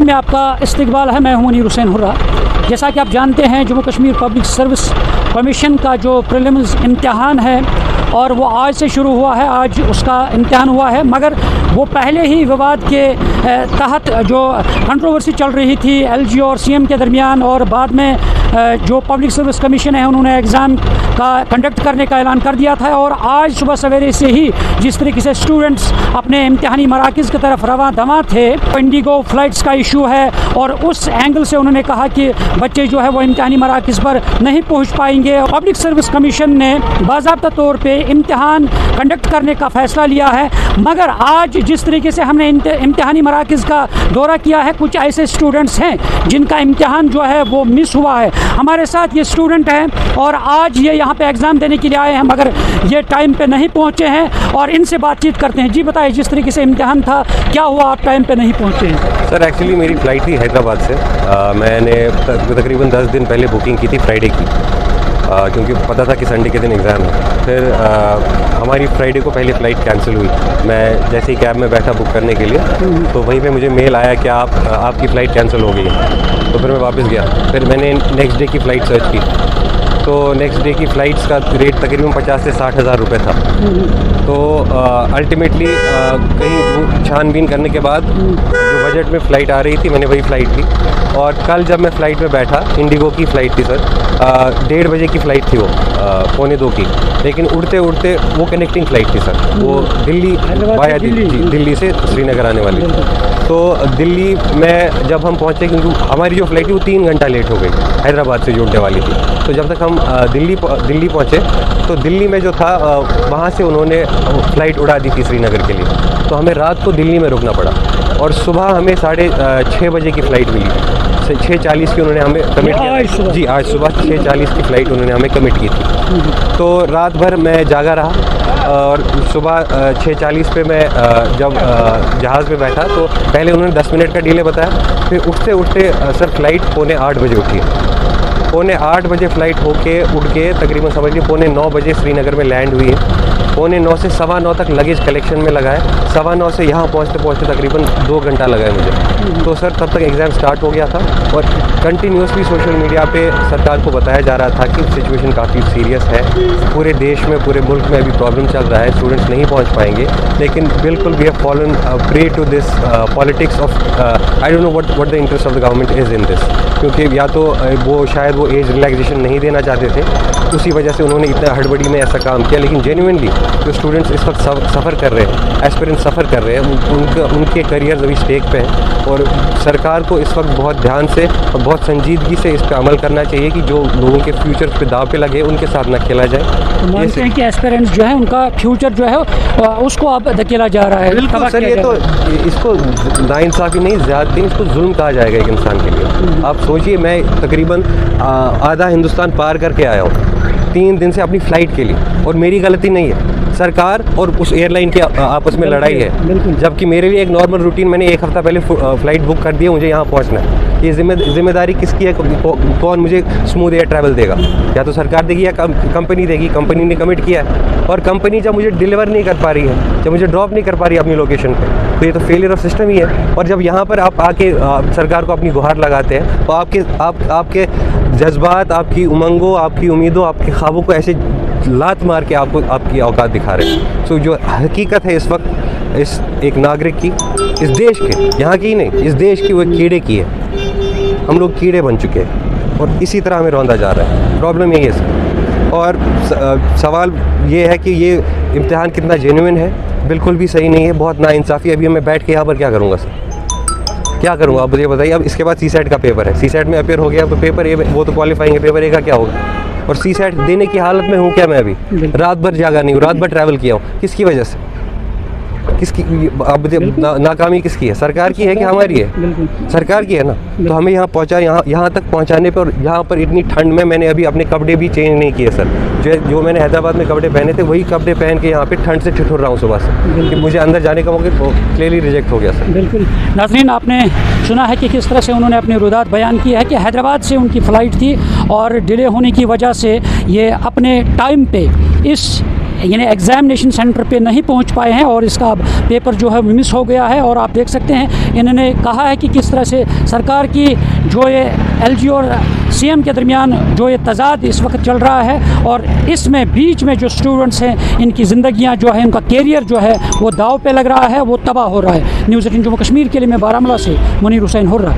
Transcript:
में आपका इस्तकबाल है। मैं हूं मुनीर हुसैन हुर्रा। जैसा कि आप जानते हैं, Jammu Kashmir public service commission का जो प्रीलिम्स इम्तिहान है और वो आज से शुरू हुआ है, आज उसका इम्तिहान हुआ है। मगर वो पहले ही विवाद के तहत जो कंट्रोवर्सी चल रही थी एलजी और सीएम के दरमियान, और बाद में जो पब्लिक सर्विस कमीशन है उन्होंने एग्ज़ाम का कंडक्ट करने का ऐलान कर दिया था। और आज सुबह सवेरे से ही जिस तरीके से स्टूडेंट्स अपने इम्तिहानी मराकज़ की तरफ रवां दवां थे, इंडिगो फ़्लाइट्स का इशू है और उस एंगल से उन्होंने कहा कि बच्चे जो है वो इम्तिहानी मराकज़ पर नहीं पहुँच पाएंगे। पब्लिक सर्विस कमीशन ने बाज़ाब्ता तौर पर इम्तिहान कंडक्ट करने का फ़ैसला लिया है। मगर आज जिस तरीके से हमने इम्तिहानी मराकज़ का दौरा किया है, कुछ ऐसे स्टूडेंट्स हैं जिनका इम्तिहान जो है वो मिस हुआ है। हमारे साथ ये स्टूडेंट हैं और आज ये यहाँ पे एग्ज़ाम देने के लिए आए हैं, मगर ये टाइम पे नहीं पहुँचे हैं और इनसे बातचीत करते हैं। जी बताइए, जिस तरीके से इम्तिहान था, क्या हुआ, आप टाइम पे नहीं पहुँचे हैं? सर एक्चुअली मेरी फ़्लाइट थी हैदराबाद से। मैंने तकरीबन 10 दिन पहले बुकिंग की थी फ्राइडे की, क्योंकि पता था कि संडे के दिन एग्ज़ाम है। फिर हमारी फ्राइडे को पहले फ़्लाइट कैंसिल हुई। मैं जैसे ही कैब में बैठा बुक करने के लिए, तो वहीं पे मुझे मेल आया कि आपकी फ़्लाइट कैंसिल हो गई है। तो फिर मैं वापस गया। फिर मैंने नेक्स्ट डे की फ़्लाइट सर्च की, तो नेक्स्ट डे की फ़्लाइट्स का रेट तकरीबन 50 से 60 हज़ार रुपये था। तो अल्टीमेटली कहीं छानबीन करने के बाद जो बजट में फ़्लाइट आ रही थी, मैंने वही फ़्लाइट ली। और कल जब मैं फ़्लाइट में बैठा, इंडिगो की फ़्लाइट थी सर, 1:30 बजे की फ़्लाइट थी वो, 1:45 की, लेकिन उड़ते उड़ते वो कनेक्टिंग फ़्लाइट थी सर, वो दिल्ली वाया दिल्ली से श्रीनगर आने वाली थी। तो दिल्ली में जब हम पहुँचे, क्योंकि हमारी जो फ़्लाइट थी वो 3 घंटा लेट हो गई, हैदराबाद से जुड़ने वाली थी। तो जब तक हम दिल्ली पहुँचे, तो दिल्ली में जो था वहाँ से उन्होंने फ़्लाइट उड़ा दी थी श्रीनगर के लिए। तो हमें रात को दिल्ली में रुकना पड़ा और सुबह हमें 6:30 बजे की फ़्लाइट मिली। 6:40 की उन्होंने हमें कमिट किया जी, आज सुबह 6:40 की फ़्लाइट उन्होंने हमें कमिट की थी। तो रात भर मैं जागा रहा और सुबह 6:40 पे मैं जब जहाज़ में बैठा, तो पहले उन्होंने 10 मिनट का डिले बताया। फिर उठते उठते सर फ़्लाइट 7:45 बजे उठी है। 7:45 बजे फ़्लाइट उठ के तकरीबन समझ लीजिए 9:15 बजे श्रीनगर में लैंड हुई है। 9:15 से 9:15 तक लगेज कलेक्शन में लगा है। 9:15 से यहाँ पहुँचते तकरीबन 2 घंटा लगा है मुझे। तो सर तब तक एग्ज़ाम स्टार्ट हो गया था और कंटिन्यूसली सोशल मीडिया पे सरकार को बताया जा रहा था कि सिचुएशन काफ़ी सीरियस है, पूरे देश में, पूरे मुल्क में अभी प्रॉब्लम चल रहा है, स्टूडेंट्स नहीं पहुँच पाएंगे। लेकिन बिल्कुल we have fallen prey to this politics of I don't know what the interest of the government is in this, क्योंकि या तो वो शायद वो एज रिलैक्सेशन नहीं देना चाहते थे, उसी वजह से उन्होंने इतना हड़बड़ी में ऐसा काम किया। लेकिन जेन्युइनली जो स्टूडेंट्स इस वक्त सफ़र कर रहे हैं, एस्पिरेंट्स सफ़र कर रहे हैं, उनके करियर अभी स्टेक पे हैं और सरकार को इस वक्त बहुत ध्यान से और बहुत संजीदगी से इस पर अमल करना चाहिए कि जो लोगों के फ्यूचर पे दाव पे लगे उनके साथ न खेला जाए। तो मानते हैं कि एस्पिरेंट्स जो है उनका फ्यूचर जो है उसको अब धकेला जा रहा है। बिल्कुल सर, ये तो इसको नाइंसाफ़ी नहीं, ज़्यादती, इसको जुल्म कहा जाएगा एक इंसान के लिए। आप सोचिए, मैं तकरीबन आधा हिंदुस्तान पार करके आया हूँ 3 दिन से अपनी फ़्लाइट के लिए, और मेरी गलती नहीं है, सरकार और उस एयरलाइन की आपस में लड़ाई है। जबकि मेरे लिए एक नॉर्मल रूटीन, मैंने 1 हफ़्ता पहले फ़्लाइट बुक कर दी है, मुझे यहाँ पहुँचना है। ये जिम्मेदारी किसकी है? कौन मुझे स्मूथ एयर ट्रैवल देगा? या तो सरकार देगी या कंपनी देगी। कंपनी ने कमिट किया है और कंपनी जब मुझे डिलीवर नहीं कर पा रही है, जब मुझे ड्रॉप नहीं कर पा रही है अपनी लोकेशन पे, तो ये तो फेलियर ऑफ सिस्टम ही है। और जब यहाँ पर आप आके सरकार को अपनी गुहार लगाते हैं, तो आपके जज्बात, आपकी उमंगों, आपकी उम्मीदों, आपके ख्वाबों को ऐसे लात मार के आपको आपकी औकात दिखा रहे हैं। तो जो हकीकत है इस वक्त इस एक नागरिक की, इस देश के, यहाँ की ही नहीं, इस देश की, वो एक कीड़े की है। हम लोग कीड़े बन चुके हैं और इसी तरह हमें रौंदा जा रहा है। प्रॉब्लम यही है सर। और सवाल ये है कि ये इम्तिहान कितना जेन्युइन है, बिल्कुल भी सही नहीं है, बहुत नाइंसाफ़ी। अभी मैं बैठ के यहाँ पर क्या करूँगा सर, क्या करूँगा आप मुझे बताइए। अब इसके बाद CSAT का पेपर है, CSAT में अपेयर हो गया तो पेपर ए वो तो क्वालिफाइंग है, पेपर ए का क्या होगा? और CSAT देने की हालत में हूँ क्या मैं अभी? रात भर जागा नहीं हूँ, रात भर ट्रैवल किया हूँ। किसकी वजह से? किसकी? अब नाकामी किसकी है? सरकार की है कि हमारी है? सरकार की है ना। तो हमें यहाँ पहुँचा, यहाँ तक पहुँचाने पर, यहाँ पर इतनी ठंड में मैंने अभी अपने कपड़े भी चेंज नहीं किए सर। जो मैंने हैदराबाद में कपड़े पहने थे वही कपड़े पहन के यहाँ पे ठंड से ठिठुर रहा हूँ सुबह से, कि मुझे अंदर जाने का मौका क्लियरली रिजेक्ट हो गया सर। बिल्कुल नाज़रीन, आपने सुना है कि किस तरह से उन्होंने अपनी रुदात बयान की है कि हैदराबाद से उनकी फ़्लाइट थी और डिले होने की वजह से ये अपने टाइम पे इस यानी एग्ज़ामिनेशन सेंटर पे नहीं पहुंच पाए हैं और इसका पेपर जो है मिस हो गया है। और आप देख सकते हैं इन्होंने कहा है कि किस तरह से सरकार की जो ये एलजी और सीएम के दरमियान जो ये तजाद इस वक्त चल रहा है और इसमें बीच में जो स्टूडेंट्स हैं इनकी ज़िंदगियां जो है, उनका कैरियर जो है वो दाव पे लग रहा है, वो तबाह हो रहा है। न्यूज़ 18 जम्मू कश्मीर के लिए मैं बारामूला से मुनीर हुसैन हुर्रा।